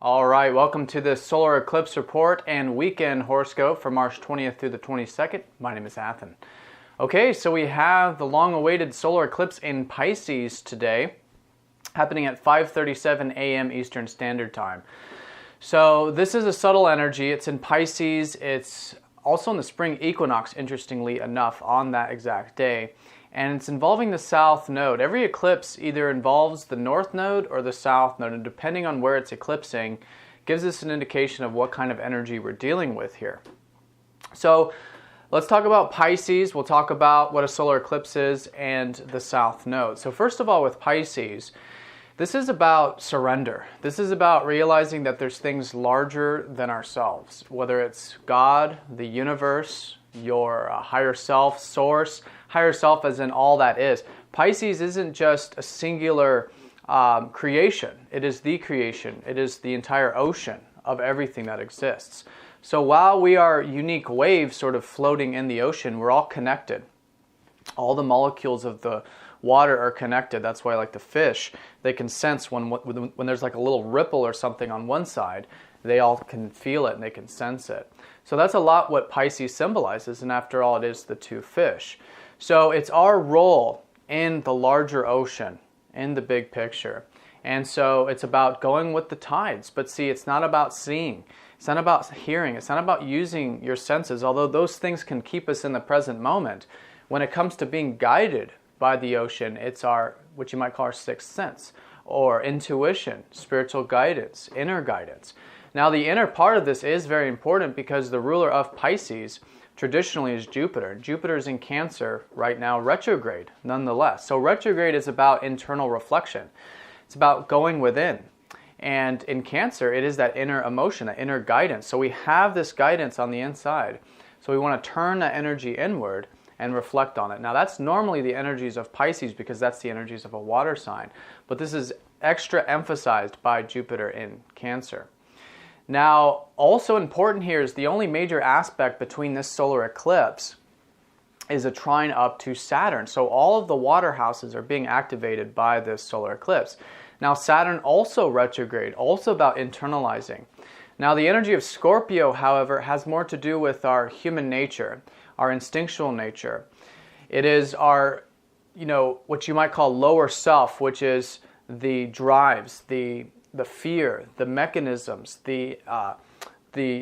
All right, welcome to the Solar Eclipse Report and Weekend Horoscope for March 20th through the 22nd. My name is Athen. Okay, so we have the long-awaited solar eclipse in Pisces today, happening at 5:37 a.m. Eastern Standard Time. So this is a subtle energy. It's in Pisces. It's also in the spring equinox, interestingly enough, on that exact day. And it's involving the south node. Every eclipse either involves the north node or the south node, and depending on where it's eclipsing, gives us an indication of what kind of energy we're dealing with here. So let's talk about Pisces. We'll talk about what a solar eclipse is and the south node. So first of all, with Pisces, this is about surrender. This is about realizing that there's things larger than ourselves, whether it's God, the universe, your higher self, source, higher self as in all that is. Pisces isn't just a singular creation. It is the creation. It is the entire ocean of everything that exists. So while we are unique waves sort of floating in the ocean, we're all connected. All the molecules of the water are connected. That's why, like the fish, they can sense when there's like a little ripple or something on one side, they all can feel it and they can sense it. So that's a lot what Pisces symbolizes, and after all, it is the two fish. So it's our role in the larger ocean, in the big picture. And so it's about going with the tides. But see, it's not about seeing. It's not about hearing. It's not about using your senses, although those things can keep us in the present moment. When it comes to being guided by the ocean, it's our, what you might call our sixth sense, or intuition, spiritual guidance, inner guidance. Now, the inner part of this is very important because the ruler of Pisces traditionally is Jupiter. Jupiter is in Cancer right now, retrograde, nonetheless. So retrograde is about internal reflection. It's about going within. And in Cancer, it is that inner emotion, that inner guidance. So we have this guidance on the inside. So we want to turn that energy inward and reflect on it. Now, that's normally the energies of Pisces because that's the energies of a water sign. But this is extra emphasized by Jupiter in Cancer. Now, also important here is the only major aspect between this solar eclipse is a trine up to Saturn. So all of the water houses are being activated by this solar eclipse. Now, Saturn also retrograde, also about internalizing. Now, the energy of Scorpio, however, has more to do with our human nature, our instinctual nature. It is our, what you might call lower self, which is the drives, the fear, the mechanisms, the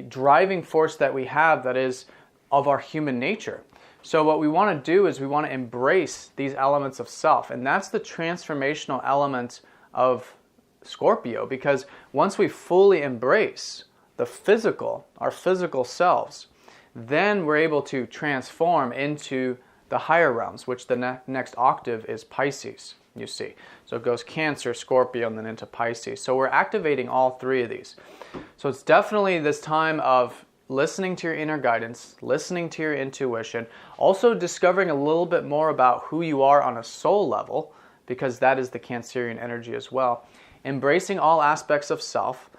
driving force that we have that is of our human nature. So what we want to do is we want to embrace these elements of self, and that's the transformational element of Scorpio, because once we fully embrace the physical, our physical selves, then we're able to transform into the higher realms, which the next octave is Pisces, you see. So it goes Cancer, Scorpio, and then into Pisces. So we're activating all three of these. So it's definitely this time of listening to your inner guidance, listening to your intuition, also discovering a little bit more about who you are on a soul level, because that is the Cancerian energy as well. Embracing all aspects of self,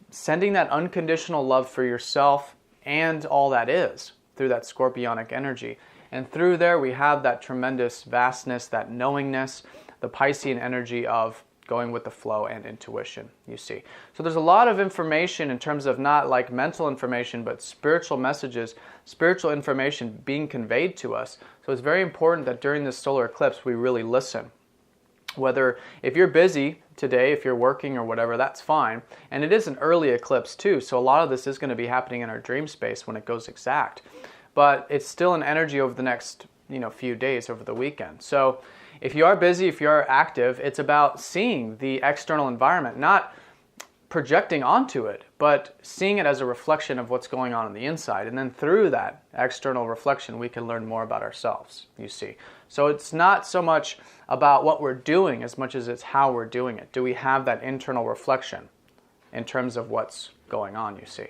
sending that unconditional love for yourself and all that is through that Scorpionic energy. And through there we have that tremendous vastness, that knowingness, the Piscean energy of going with the flow and intuition, you see. So there's a lot of information in terms of not like mental information, but spiritual messages, spiritual information being conveyed to us. So it's very important that during this solar eclipse we really listen. Whether, if you're busy today, if you're working or whatever, that's fine. And it is an early eclipse too, so a lot of this is going to be happening in our dream space when it goes exact. But it's still an energy over the next few days, over the weekend. So if you are busy, if you are active, it's about seeing the external environment, not projecting onto it, but seeing it as a reflection of what's going on the inside. And then through that external reflection, we can learn more about ourselves, you see. So it's not so much about what we're doing as much as it's how we're doing it. Do we have that internal reflection in terms of what's going on, you see.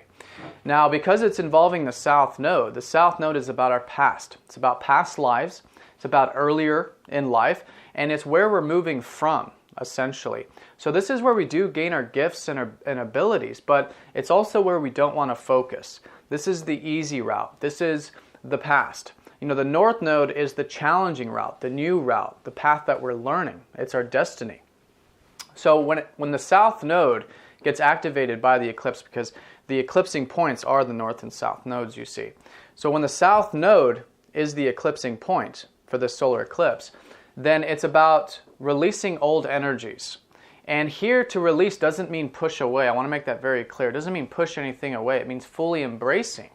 Now, because it's involving the south node is about our past. It's about past lives. It's about earlier in life, and it's where we're moving from, essentially. So this is where we do gain our gifts and abilities, but it's also where we don't want to focus. This is the easy route. This is the past. The north node is the challenging route, the new route, the path that we're learning. It's our destiny. So when the south node gets activated by the eclipse because the eclipsing points are the north and south nodes, you see. So when the south node is the eclipsing point for this solar eclipse, then it's about releasing old energies. And here, to release doesn't mean push away. I want to make that very clear. It doesn't mean push anything away. It means fully embracing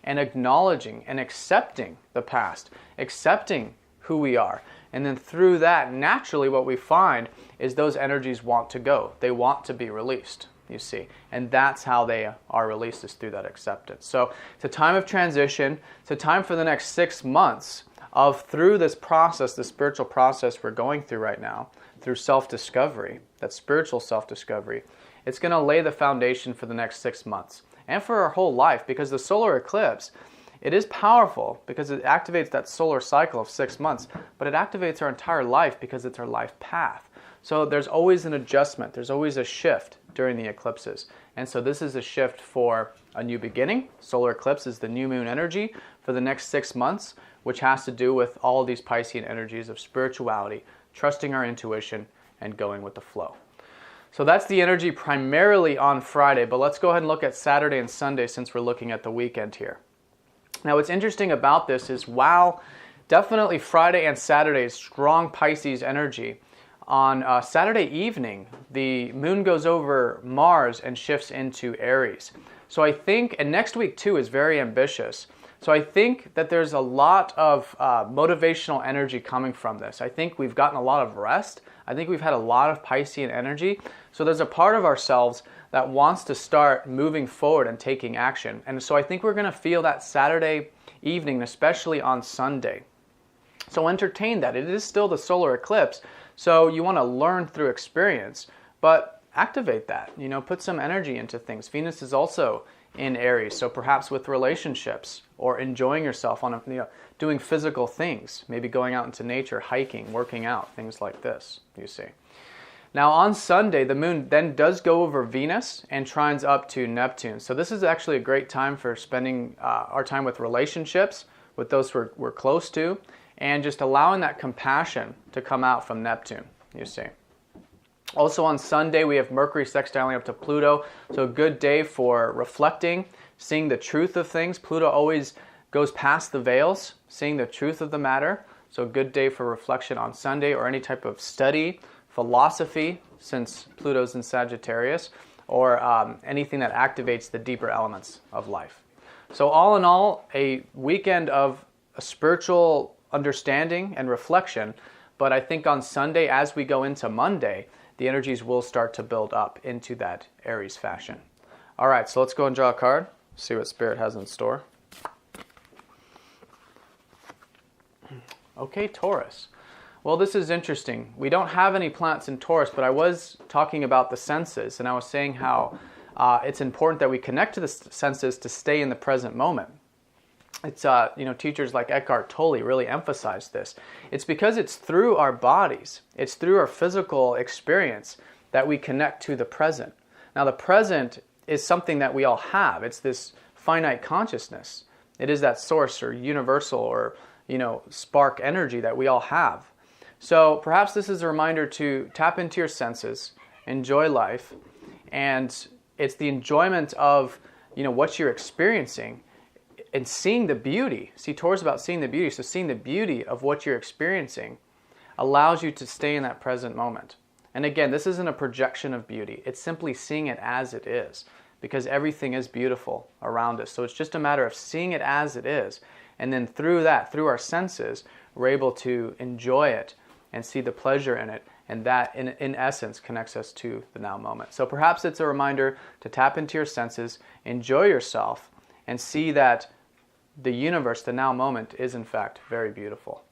and acknowledging and accepting the past, accepting who we are. And then through that, naturally what we find is those energies want to go. They want to be released, you see. And that's how they are released, is through that acceptance. So it's a time of transition. It's a time for the next 6 months of, through this process, the spiritual process we're going through right now, through self-discovery, that spiritual self-discovery. It's going to lay the foundation for the next 6 months and for our whole life, because the solar eclipse, it is powerful because it activates that solar cycle of 6 months, but it activates our entire life because it's our life path. So there's always an adjustment. There's always a shift during the eclipses. And so this is a shift for a new beginning. Solar eclipse is the new moon energy for the next 6 months, which has to do with all these Piscean energies of spirituality, trusting our intuition, and going with the flow. So that's the energy primarily on Friday, but let's go ahead and look at Saturday and Sunday since we're looking at the weekend here. Now what's interesting about this is, while definitely Friday and Saturday is strong Pisces energy, on Saturday evening, the moon goes over Mars and shifts into Aries. So I think, and next week too is very ambitious. So I think that there's a lot of motivational energy coming from this. I think we've gotten a lot of rest. I think we've had a lot of Piscean energy. So there's a part of ourselves that wants to start moving forward and taking action. And so I think we're going to feel that Saturday evening, especially on Sunday. So entertain that. It is still the solar eclipse. So you want to learn through experience, but activate that. You know, put some energy into things. Venus is also in Aries, so perhaps with relationships or enjoying yourself on doing physical things, maybe going out into nature, hiking, working out, things like this, you see. Now on Sunday, the moon then does go over Venus and trines up to Neptune. So this is actually a great time for spending our time with relationships, with those we're close to, and just allowing that compassion to come out from Neptune, you see. Also on Sunday, we have Mercury sextiling up to Pluto, so a good day for reflecting, seeing the truth of things. Pluto always goes past the veils, seeing the truth of the matter, so a good day for reflection on Sunday, or any type of study, philosophy, since Pluto's in Sagittarius, or anything that activates the deeper elements of life. So all in all, a weekend of a spiritual understanding and reflection, but I think on Sunday, as we go into Monday, the energies will start to build up into that Aries fashion. All right, so let's go and draw a card, see what Spirit has in store. Okay, Taurus. Well, this is interesting. We don't have any planets in Taurus, but I was talking about the senses, and I was saying how it's important that we connect to the senses to stay in the present moment. It's, teachers like Eckhart Tolle really emphasize this. It's because it's through our bodies, it's through our physical experience that we connect to the present. Now, the present is something that we all have. It's this finite consciousness. It is that source or universal or, spark energy that we all have. So perhaps this is a reminder to tap into your senses, enjoy life, and it's the enjoyment of, what you're experiencing, and seeing the beauty. See, Taurus is about seeing the beauty. So seeing the beauty of what you're experiencing allows you to stay in that present moment. And again, this isn't a projection of beauty. It's simply seeing it as it is, because everything is beautiful around us. So it's just a matter of seeing it as it is. And then through that, through our senses, we're able to enjoy it and see the pleasure in it. And that, in essence, connects us to the now moment. So perhaps it's a reminder to tap into your senses, enjoy yourself, and see that the universe, the now moment, is in fact very beautiful.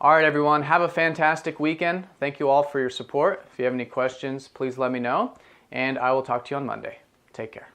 All right, everyone, have a fantastic weekend. Thank you all for your support. If you have any questions, please let me know, and I will talk to you on Monday. Take care.